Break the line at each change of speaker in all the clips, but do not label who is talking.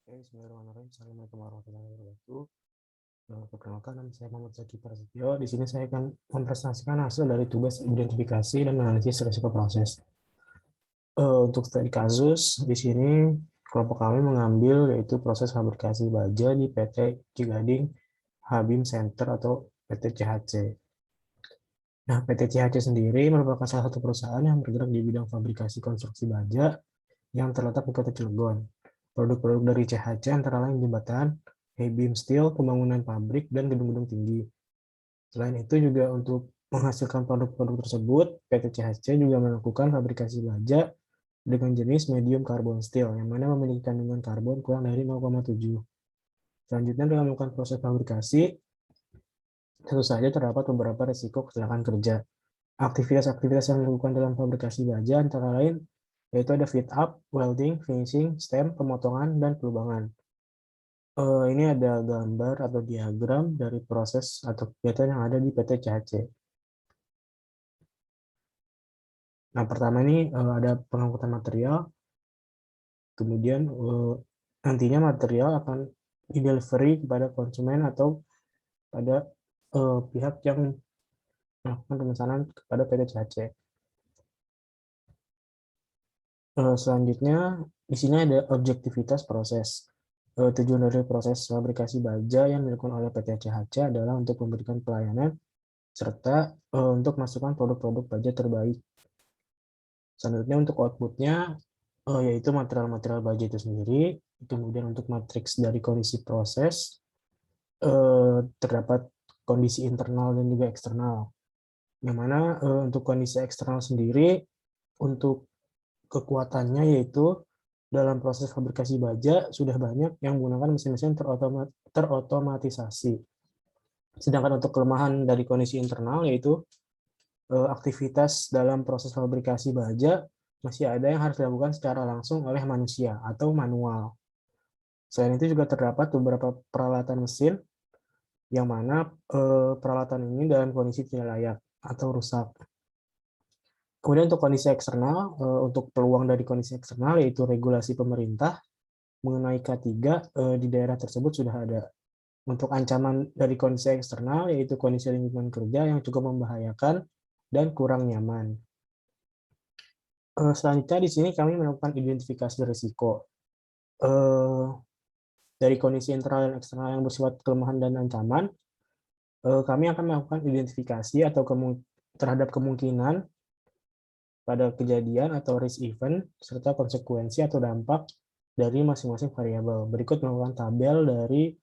Bismillahirrahmanirrahim. Assalamualaikum warahmatullahi wabarakatuh. Perkenalkan, nama saya Muhammad Zaki Prasetyo. Di sini saya akan mempresentasikan hasil dari tugas identifikasi dan analisis risiko proses. Untuk studi kasus, di sini kelompok kami mengambil yaitu proses fabrikasi baja di PT Cigading Habim Center atau PT CHC. Nah, PT CHC sendiri merupakan salah satu perusahaan yang bergerak di bidang fabrikasi konstruksi baja yang terletak di Kota Cilegon. Produk-produk dari CHC antara lain jembatan, beam steel, pembangunan pabrik, dan gedung-gedung tinggi. Selain itu juga untuk menghasilkan produk-produk tersebut, PT CHC juga melakukan fabrikasi baja dengan jenis medium carbon steel, yang mana memiliki kandungan karbon kurang dari 0,7. Selanjutnya dalam melakukan proses fabrikasi, tentu saja terdapat beberapa risiko kecelakaan kerja. Aktivitas-aktivitas yang dilakukan dalam fabrikasi baja antara lain yaitu ada fit up, welding, finishing, stem, pemotongan, dan pelubangan. Ini ada gambar atau diagram dari proses atau kegiatan yang ada di PT CHC. Nah, pertama ini ada pengangkutan material, kemudian nantinya material akan didelivery kepada konsumen atau pada pihak yang melakukan pemesanan kepada PT CHC. Selanjutnya, di sini ada objektivitas proses. Tujuan dari proses fabrikasi baja yang dilakukan oleh PT CHC adalah untuk memberikan pelayanan serta untuk masukkan produk-produk baja terbaik. Selanjutnya untuk outputnya yaitu material-material baja itu sendiri, kemudian untuk matriks dari kondisi proses terdapat kondisi internal dan juga eksternal. Yang mana untuk kondisi eksternal sendiri untuk kekuatannya yaitu dalam proses fabrikasi baja sudah banyak yang menggunakan mesin-mesin terotomatisasi. Sedangkan untuk kelemahan dari kondisi internal yaitu aktivitas dalam proses fabrikasi baja masih ada yang harus dilakukan secara langsung oleh manusia atau manual. Selain itu juga terdapat beberapa peralatan mesin yang mana peralatan ini dalam kondisi tidak layak atau rusak. Kemudian untuk kondisi eksternal, untuk peluang dari kondisi eksternal yaitu regulasi pemerintah mengenai K3 di daerah tersebut sudah ada. Untuk ancaman dari kondisi eksternal yaitu kondisi lingkungan kerja yang cukup membahayakan dan kurang nyaman. Selanjutnya di sini kami melakukan identifikasi risiko. Dari kondisi internal dan eksternal yang bersifat kelemahan dan ancaman, kami akan melakukan identifikasi atau terhadap kemungkinan pada kejadian atau risk event, serta konsekuensi atau dampak dari masing-masing variabel. Berikut melakukan tabel dari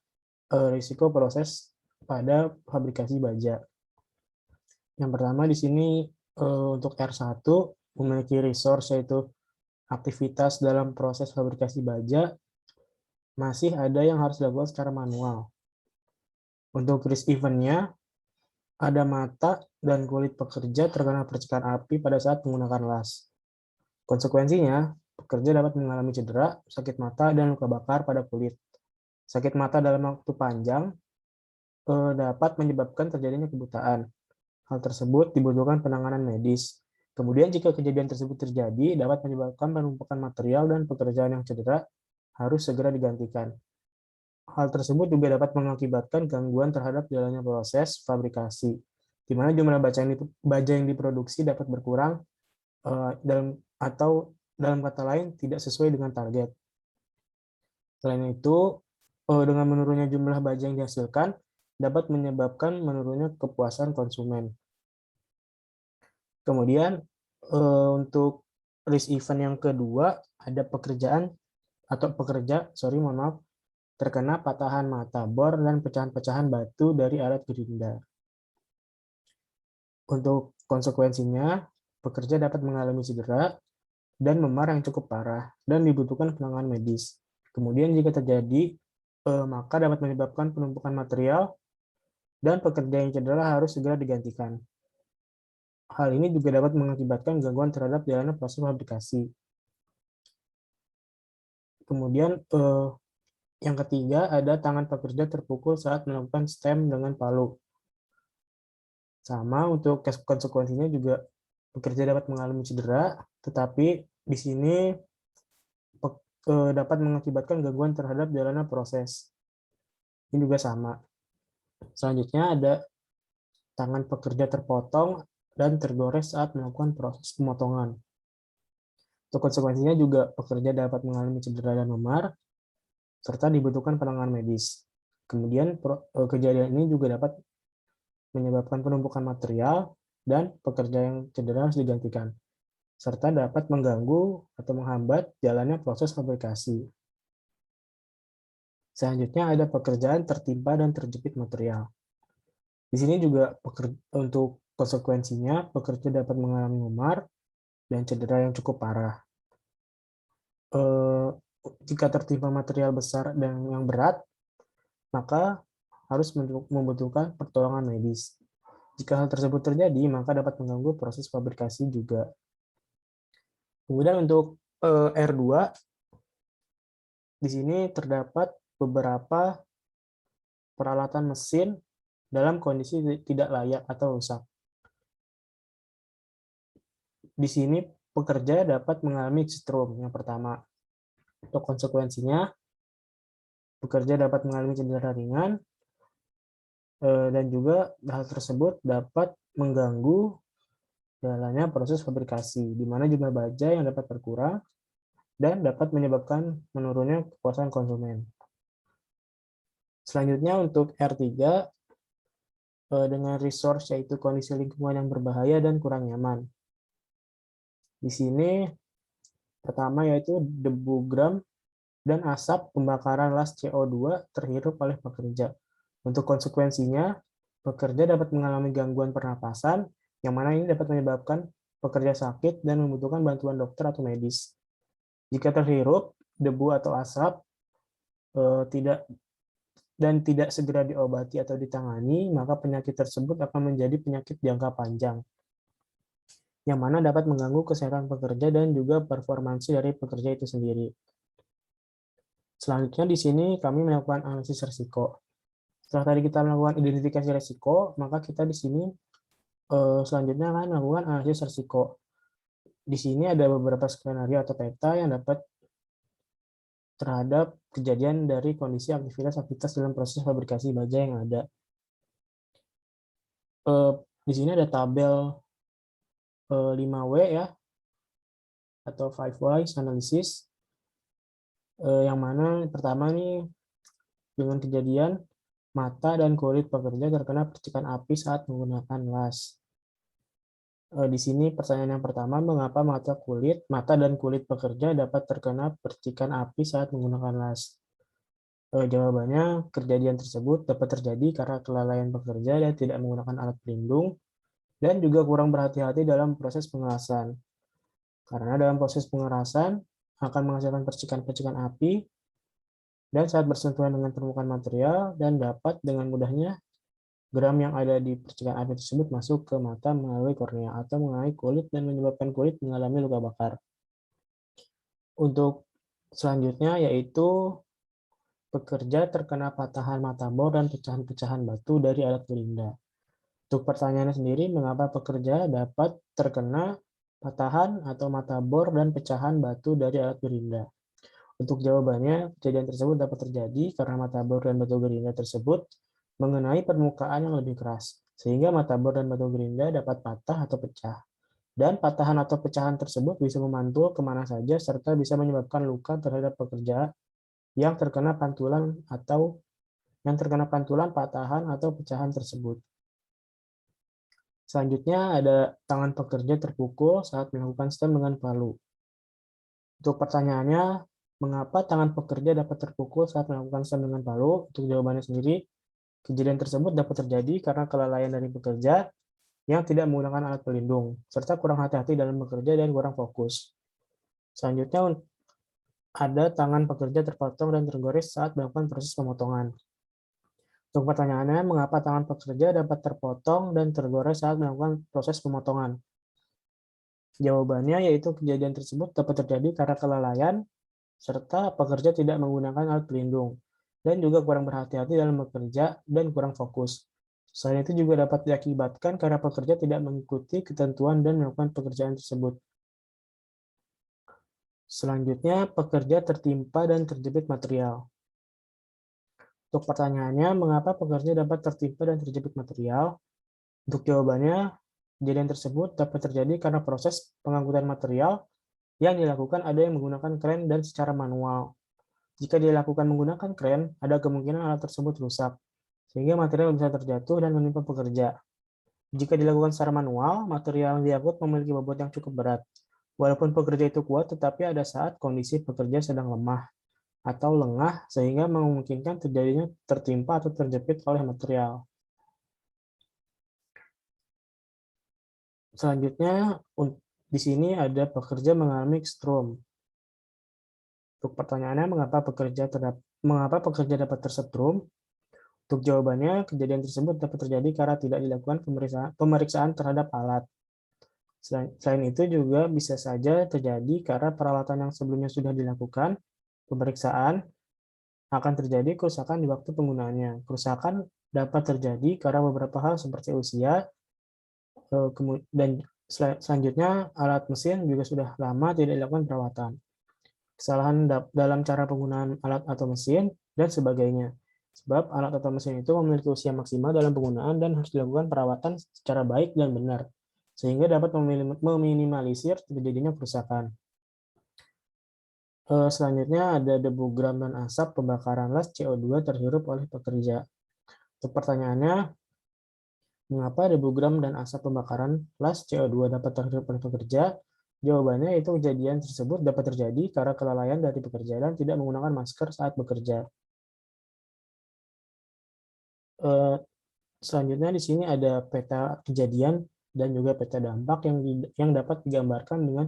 risiko proses pada fabrikasi baja. Yang pertama di sini untuk R1 memiliki resource yaitu aktivitas dalam proses fabrikasi baja masih ada yang harus dilakukan secara manual. Untuk risk event-nya ada mata dan kulit pekerja terkena percikan api pada saat menggunakan las. Konsekuensinya, pekerja dapat mengalami cedera, sakit mata, dan luka bakar pada kulit. Sakit mata dalam waktu panjang dapat menyebabkan terjadinya kebutaan. Hal tersebut dibutuhkan penanganan medis. Kemudian jika kejadian tersebut terjadi, dapat menyebabkan penumpukan material dan pekerjaan yang cedera harus segera digantikan. Hal tersebut juga dapat mengakibatkan gangguan terhadap jalannya proses fabrikasi, di mana jumlah baja yang diproduksi dapat berkurang dalam kata lain tidak sesuai dengan target. Selain itu, dengan menurunnya jumlah baja yang dihasilkan dapat menyebabkan menurunnya kepuasan konsumen. Kemudian untuk risk event yang kedua ada pekerja terkena patahan mata bor dan pecahan-pecahan batu dari alat gerindar. Untuk konsekuensinya, pekerja dapat mengalami cedera dan memar yang cukup parah dan dibutuhkan penanganan medis. Kemudian jika terjadi, maka dapat menyebabkan penumpukan material dan pekerja yang cedera harus segera digantikan. Hal ini juga dapat mengakibatkan gangguan terhadap jalannya proses fabrikasi. Kemudian yang ketiga ada tangan pekerja terpukul saat melakukan stem dengan palu. Sama untuk konsekuensinya juga pekerja dapat mengalami cedera, tetapi di sini dapat mengakibatkan gangguan terhadap jalannya proses. Ini juga sama. Selanjutnya ada tangan pekerja terpotong dan tergores saat melakukan proses pemotongan. Untuk konsekuensinya juga pekerja dapat mengalami cedera dan memar, serta dibutuhkan penanganan medis. Kemudian kejadian ini juga dapat menyebabkan penumpukan material dan pekerja yang cedera harus digantikan, serta dapat mengganggu atau menghambat jalannya proses fabrikasi. Selanjutnya ada pekerjaan tertimpa dan terjepit material. Di sini juga untuk konsekuensinya pekerja dapat mengalami memar dan cedera yang cukup parah. Jika tertimpa material besar dan yang berat, maka harus membutuhkan pertolongan medis. Jika hal tersebut terjadi, maka dapat mengganggu proses fabrikasi juga. Kemudian untuk R2, di sini terdapat beberapa peralatan mesin dalam kondisi tidak layak atau rusak. Di sini pekerja dapat mengalami setrum yang pertama. Untuk konsekuensinya, pekerja dapat mengalami cedera ringan, dan juga hal tersebut dapat mengganggu jalannya proses fabrikasi, di mana jumlah baja yang dapat berkurang dan dapat menyebabkan menurunnya kepuasan konsumen. Selanjutnya untuk R3, dengan resource yaitu kondisi lingkungan yang berbahaya dan kurang nyaman. Di sini pertama yaitu debu gram dan asap pembakaran las CO2 terhirup oleh pekerja. Untuk konsekuensinya, pekerja dapat mengalami gangguan pernapasan, yang mana ini dapat menyebabkan pekerja sakit dan membutuhkan bantuan dokter atau medis. Jika terhirup debu atau asap tidak segera diobati atau ditangani, maka penyakit tersebut akan menjadi penyakit jangka panjang, yang mana dapat mengganggu kesehatan pekerja dan juga performansi dari pekerja itu sendiri. Selanjutnya di sini kami melakukan analisis risiko. Setelah tadi kita melakukan identifikasi risiko, maka kita di sini selanjutnya akan melakukan analisis risiko. Di sini ada beberapa skenario atau peta yang dapat terhadap kejadian dari kondisi aktivitas dalam proses fabrikasi baja yang ada. Di sini ada tabel 5W ya, atau 5Whys analysis, yang mana pertama nih dengan kejadian mata dan kulit pekerja terkena percikan api saat menggunakan las. Di sini pertanyaan yang pertama, mengapa mata dan kulit pekerja dapat terkena percikan api saat menggunakan las? Jawabannya, kejadian tersebut dapat terjadi karena kelalaian pekerja dan tidak menggunakan alat pelindung, dan juga kurang berhati-hati dalam proses pengelasan. Karena dalam proses pengerasan akan menghasilkan percikan-percikan api, dan saat bersentuhan dengan permukaan material, dan dapat dengan mudahnya gram yang ada di percikan api tersebut masuk ke mata melalui kornea atau mengenai kulit dan menyebabkan kulit mengalami luka bakar. Untuk selanjutnya yaitu pekerja terkena patahan mata bor dan pecahan-pecahan batu dari alat gerinda. Untuk pertanyaannya sendiri, mengapa pekerja dapat terkena patahan atau mata bor dan pecahan batu dari alat gerinda? Untuk jawabannya, kejadian tersebut dapat terjadi karena mata bor dan batu gerinda tersebut mengenai permukaan yang lebih keras, sehingga mata bor dan batu gerinda dapat patah atau pecah. Dan patahan atau pecahan tersebut bisa memantul kemana saja serta bisa menyebabkan luka terhadap pekerja yang terkena pantulan, patahan atau pecahan tersebut. Selanjutnya ada tangan pekerja terpukul saat melakukan stem dengan palu. Untuk pertanyaannya, mengapa tangan pekerja dapat terpukul saat melakukan stem dengan palu? Untuk jawabannya sendiri, kejadian tersebut dapat terjadi karena kelalaian dari pekerja yang tidak menggunakan alat pelindung, serta kurang hati-hati dalam bekerja dan kurang fokus. Selanjutnya, ada tangan pekerja terpotong dan tergores saat melakukan proses pemotongan. Untuk pertanyaannya, mengapa tangan pekerja dapat terpotong dan tergores saat melakukan proses pemotongan? Jawabannya yaitu kejadian tersebut dapat terjadi karena kelalaian, serta pekerja tidak menggunakan alat pelindung, dan juga kurang berhati-hati dalam bekerja dan kurang fokus. Selain itu juga dapat diakibatkan karena pekerja tidak mengikuti ketentuan dan melakukan pekerjaan tersebut. Selanjutnya, pekerja tertimpa dan terjepit material. Untuk pertanyaannya, mengapa pekerja dapat tertimpa dan terjepit material? Untuk jawabannya, kejadian tersebut dapat terjadi karena proses pengangkutan material yang dilakukan ada yang menggunakan kren dan secara manual. Jika dilakukan menggunakan kren, ada kemungkinan alat tersebut rusak, sehingga material bisa terjatuh dan menimpa pekerja. Jika dilakukan secara manual, material yang diangkut memiliki bobot yang cukup berat. Walaupun pekerja itu kuat, tetapi ada saat kondisi pekerja sedang lemah atau lengah sehingga memungkinkan terjadinya tertimpa atau terjepit oleh material. Selanjutnya, di sini ada pekerja mengalami strom. Untuk pertanyaannya, mengapa pekerja dapat tersetrum? Untuk jawabannya, kejadian tersebut dapat terjadi karena tidak dilakukan pemeriksaan terhadap alat. Selain itu juga bisa saja terjadi karena peralatan yang sebelumnya sudah dilakukan pemeriksaan akan terjadi kerusakan di waktu penggunaannya. Kerusakan dapat terjadi karena beberapa hal seperti usia, dan selanjutnya alat mesin juga sudah lama tidak dilakukan perawatan. Kesalahan dalam cara penggunaan alat atau mesin, dan sebagainya. Sebab alat atau mesin itu memiliki usia maksimal dalam penggunaan dan harus dilakukan perawatan secara baik dan benar, sehingga dapat meminimalisir terjadinya kerusakan. Selanjutnya ada debu gram dan asap pembakaran las CO2 terhirup oleh pekerja. Untuk pertanyaannya, mengapa debu gram dan asap pembakaran las CO2 dapat terhirup oleh pekerja? Jawabannya itu kejadian tersebut dapat terjadi karena kelalaian dari pekerja dan tidak menggunakan masker saat bekerja. Selanjutnya di sini ada peta kejadian dan juga peta dampak yang dapat digambarkan dengan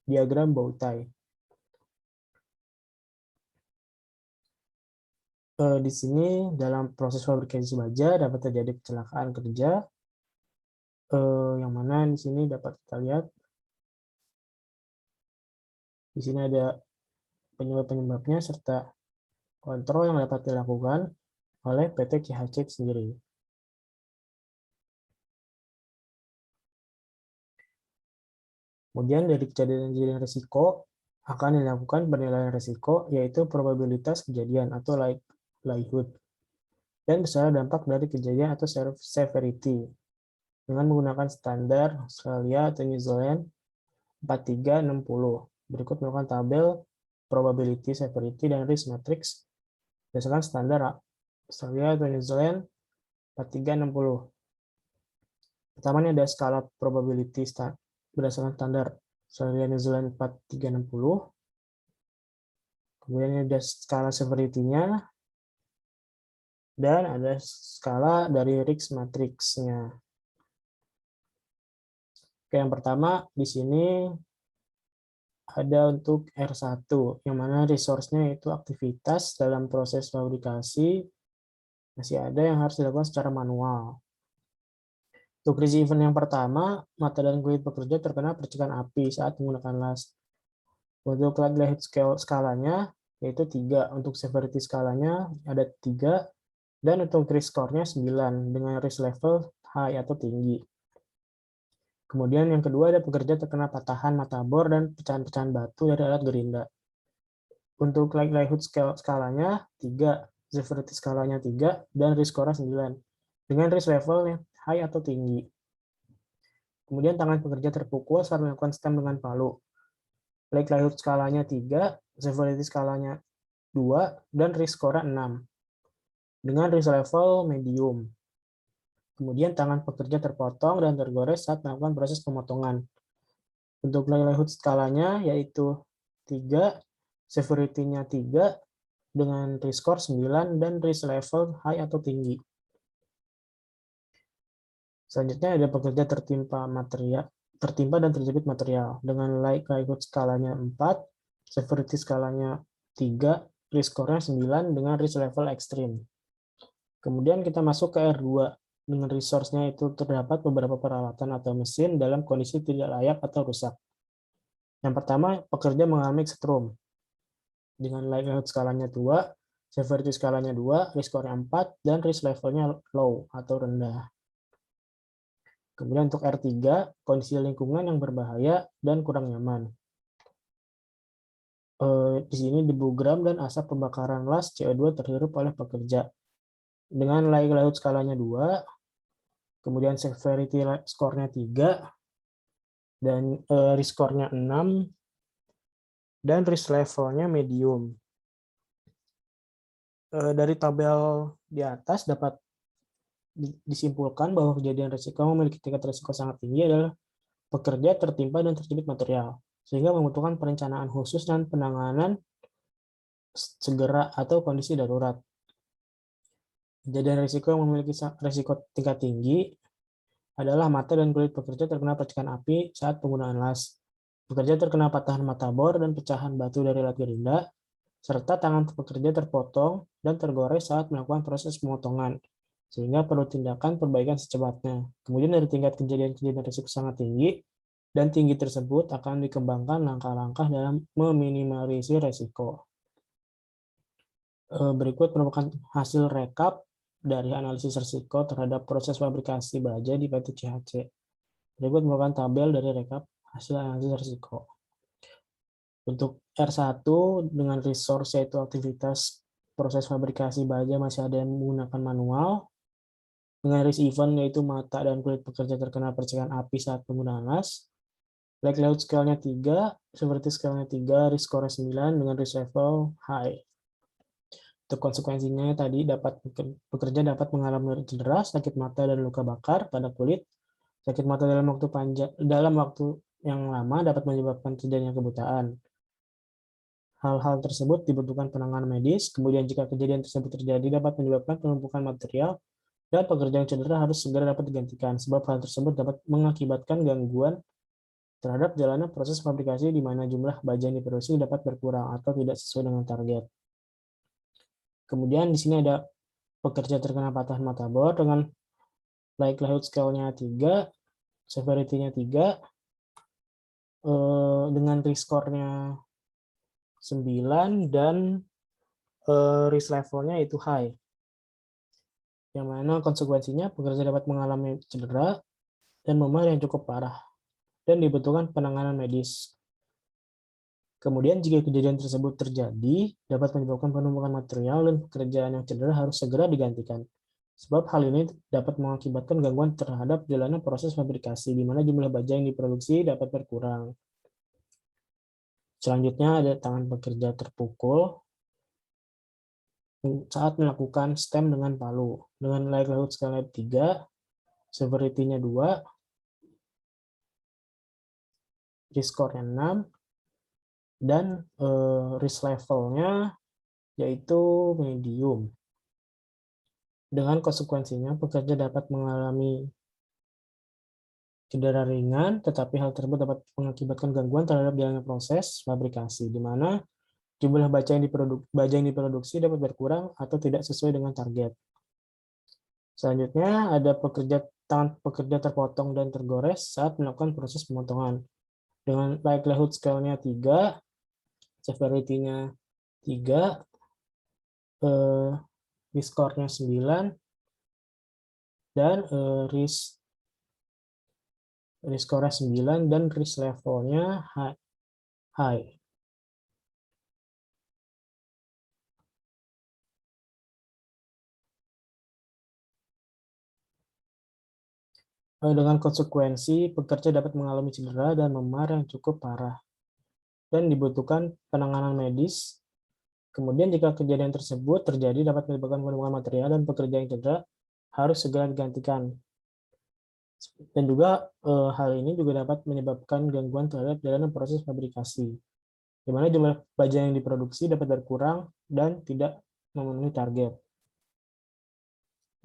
diagram bow tie. Di sini dalam proses fabrikasi baja dapat terjadi kecelakaan kerja, yang mana di sini dapat kita lihat di sini ada penyebab-penyebabnya serta kontrol yang dapat dilakukan oleh PT CHC sendiri. Kemudian dari kejadian-kejadian risiko akan dilakukan penilaian risiko, yaitu probabilitas kejadian atau likelihood, dan besaran dampak dari kejadian atau severity dengan menggunakan standar Australia atau New Zealand 4360. Berikut melakukan tabel probability, severity, dan risk matrix berdasarkan standar Australia atau New Zealand 4360. Pertama, ini ada skala probability berdasarkan standar Australia New Zealand 4360. Kemudian ini ada skala severity-nya, dan ada skala dari risk matrix-nya. Oke, yang pertama di sini ada untuk R1, yang mana resource-nya itu aktivitas dalam proses fabrikasi masih ada yang harus dilakukan secara manual. Untuk risk event yang pertama, mata dan kulit pekerja terkena percikan api saat menggunakan las. Untuk likelihood skalanya yaitu 3, untuk severity skalanya ada 3, dan untuk risk score-nya 9 dengan risk level high atau tinggi. Kemudian yang kedua ada pekerja terkena patahan mata bor dan pecahan-pecahan batu dari alat gerinda. Untuk likelihood skalanya 3, severity skalanya 3, dan risk score-nya 9 dengan risk level high atau tinggi. Kemudian tangan pekerja terpukul saat melakukan stem dengan palu. Likelihood skalanya 3, severity skalanya 2, dan risk score 6 dengan risk level medium. Kemudian tangan pekerja terpotong dan tergores saat melakukan proses pemotongan. Untuk likelihood skalanya yaitu 3, severity-nya 3, dengan risk score 9, dan risk level high atau tinggi. Selanjutnya ada pekerja tertimpa dan terjepit material dengan likelihood skalanya 4, severity skalanya 3, risk score-nya 9 dengan risk level ekstrim. Kemudian kita masuk ke R2 dengan resource-nya itu terdapat beberapa peralatan atau mesin dalam kondisi tidak layak atau rusak. Yang pertama, pekerja mengalami setrum dengan likelihood skalanya 2, severity skalanya 2, risk score-nya 4, dan risk levelnya low atau rendah. Kemudian untuk R3, kondisi lingkungan yang berbahaya dan kurang nyaman. Di sini debu gram dan asap pembakaran las CO2 terhirup oleh pekerja. Dengan likelihood skalanya 2, kemudian severity score-nya 3, dan risk score-nya 6, dan risk level-nya medium. Dari tabel di atas dapat disimpulkan bahwa kejadian risiko memiliki tingkat risiko sangat tinggi adalah pekerja tertimpa dan terjepit material, sehingga membutuhkan perencanaan khusus dan penanganan segera atau kondisi darurat. Kejadian risiko yang memiliki risiko tingkat tinggi adalah mata dan kulit pekerja terkena percikan api saat penggunaan las. Pekerja terkena patahan mata bor dan pecahan batu dari alat gerinda, serta tangan pekerja terpotong dan tergores saat melakukan proses pemotongan, sehingga perlu tindakan perbaikan secepatnya. Kemudian dari tingkat kejadian-kejadian risiko sangat tinggi dan tinggi tersebut akan dikembangkan langkah-langkah dalam meminimalisir risiko. Berikut merupakan hasil rekap dari analisis risiko terhadap proses fabrikasi baja di PT CHC. Berikut merupakan tabel dari rekap hasil analisis risiko. Untuk R1 dengan resource yaitu aktivitas proses fabrikasi baja masih ada yang menggunakan manual. Dengan risk event yaitu mata dan kulit pekerja terkena percikan api saat penggunaan las. Likelihood scale-nya 3, severity scale-nya 3, risk score 9 dengan risk level high. Untuk konsekuensinya tadi pekerja dapat mengalami cedera, sakit mata dan luka bakar pada kulit. Sakit mata dalam waktu yang lama dapat menyebabkan terjadinya kebutaan. Hal-hal tersebut dibutuhkan penanganan medis. Kemudian jika kejadian tersebut terjadi dapat menyebabkan penumpukan material dan pekerja yang cedera harus segera dapat digantikan sebab hal tersebut dapat mengakibatkan gangguan terhadap jalannya proses fabrikasi di mana jumlah baja yang diproduksi dapat berkurang atau tidak sesuai dengan target. Kemudian di sini ada pekerja terkena patahan mata bor dengan likelihood scale-nya 3, severity-nya 3, dengan risk score-nya 9, dan risk level-nya itu high. Yang mana konsekuensinya pekerja dapat mengalami cedera dan memar yang cukup parah dan dibutuhkan penanganan medis. Kemudian jika kejadian tersebut terjadi, dapat menyebabkan penumpukan material dan pekerjaan yang cedera harus segera digantikan. Sebab hal ini dapat mengakibatkan gangguan terhadap jalannya proses fabrikasi, di mana jumlah baja yang diproduksi dapat berkurang. Selanjutnya ada tangan pekerja terpukul saat melakukan stem dengan palu. Dengan likelihood scale 3, severity-nya 2, risk score-nya 6, dan risk level-nya yaitu medium. Dengan konsekuensinya, pekerja dapat mengalami cedera ringan, tetapi hal tersebut dapat mengakibatkan gangguan terhadap jalannya proses fabrikasi, di mana jumlah baja yang diproduksi dapat berkurang atau tidak sesuai dengan target. Selanjutnya, ada tangan pekerja terpotong dan tergores saat melakukan proses pemotongan. Dengan likelihood scale-nya 3, severity-nya 3, risk score-nya 9, dan risk score-nya 9, dan risk level-nya high. Dengan konsekuensi, pekerja dapat mengalami cedera dan memar yang cukup parah dan dibutuhkan penanganan medis. Kemudian jika kejadian tersebut terjadi dapat menyebabkan penumpukan material dan pekerja yang cedera harus segera digantikan. Dan juga hal ini juga dapat menyebabkan gangguan terhadap jalannya proses fabrikasi, di mana jumlah baja yang diproduksi dapat berkurang dan tidak memenuhi target.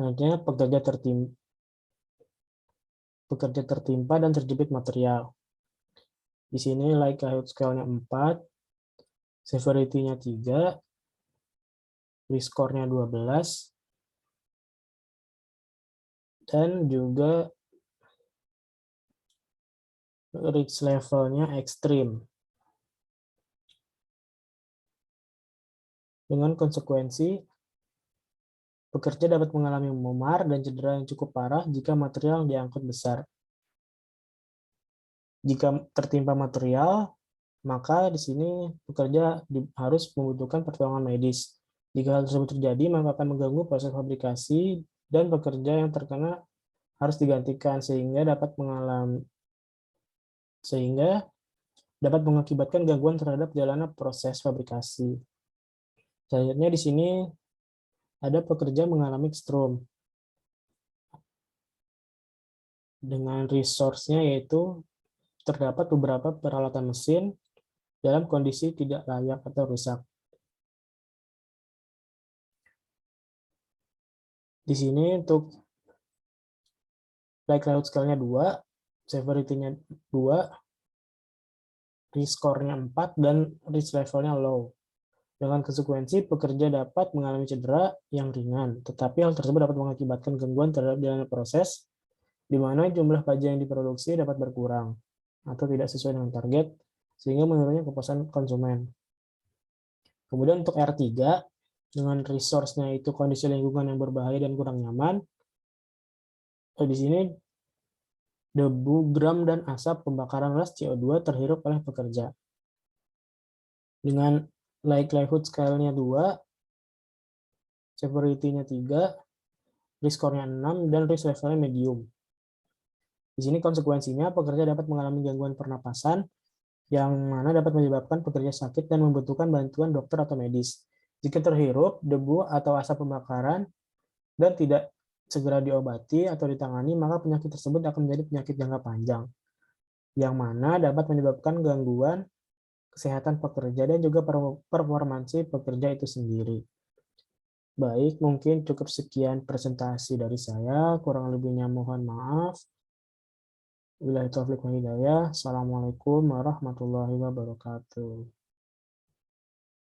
Selanjutnya, pekerja tertimpa dan terjepit material. Di sini likelihood scale-nya 4, severity-nya 3, risk score-nya 12, dan juga risk level-nya ekstrim. Dengan konsekuensi, pekerja dapat mengalami memar dan cedera yang cukup parah jika material yang diangkut besar. Jika tertimpa material, maka di sini pekerja harus membutuhkan pertolongan medis. Jika hal tersebut terjadi, maka akan mengganggu proses fabrikasi dan pekerja yang terkena harus digantikan sehingga dapat mengakibatkan gangguan terhadap jalannya proses fabrikasi. Selanjutnya di sini ada pekerja mengalami strom dengan resource-nya yaitu terdapat beberapa peralatan mesin dalam kondisi tidak layak atau rusak. Di sini untuk likelihood scale-nya 2, severity-nya 2, risk score-nya 4, dan risk level-nya low. Dengan konsekuensi, pekerja dapat mengalami cedera yang ringan, tetapi hal tersebut dapat mengakibatkan gangguan terhadap jalannya proses, di mana jumlah baja yang diproduksi dapat berkurang atau tidak sesuai dengan target, sehingga menurunnya kepuasan konsumen. Kemudian untuk R3, dengan resource-nya itu kondisi lingkungan yang berbahaya dan kurang nyaman, di sini debu, gram, dan asap pembakaran gas CO2 terhirup oleh pekerja. Dengan likelihood scale-nya 2, severity-nya 3, risk score-nya 6, dan risk level-nya medium. Di sini konsekuensinya pekerja dapat mengalami gangguan pernapasan yang mana dapat menyebabkan pekerja sakit dan membutuhkan bantuan dokter atau medis. Jika terhirup debu atau asap pembakaran dan tidak segera diobati atau ditangani, maka penyakit tersebut akan menjadi penyakit jangka panjang, yang mana dapat menyebabkan gangguan kesehatan pekerja dan juga performansi pekerja itu sendiri. Baik, mungkin cukup sekian presentasi dari saya, kurang lebihnya mohon maaf. Wabillahi taufiq wal hidayah. Assalamualaikum warahmatullahi wabarakatuh.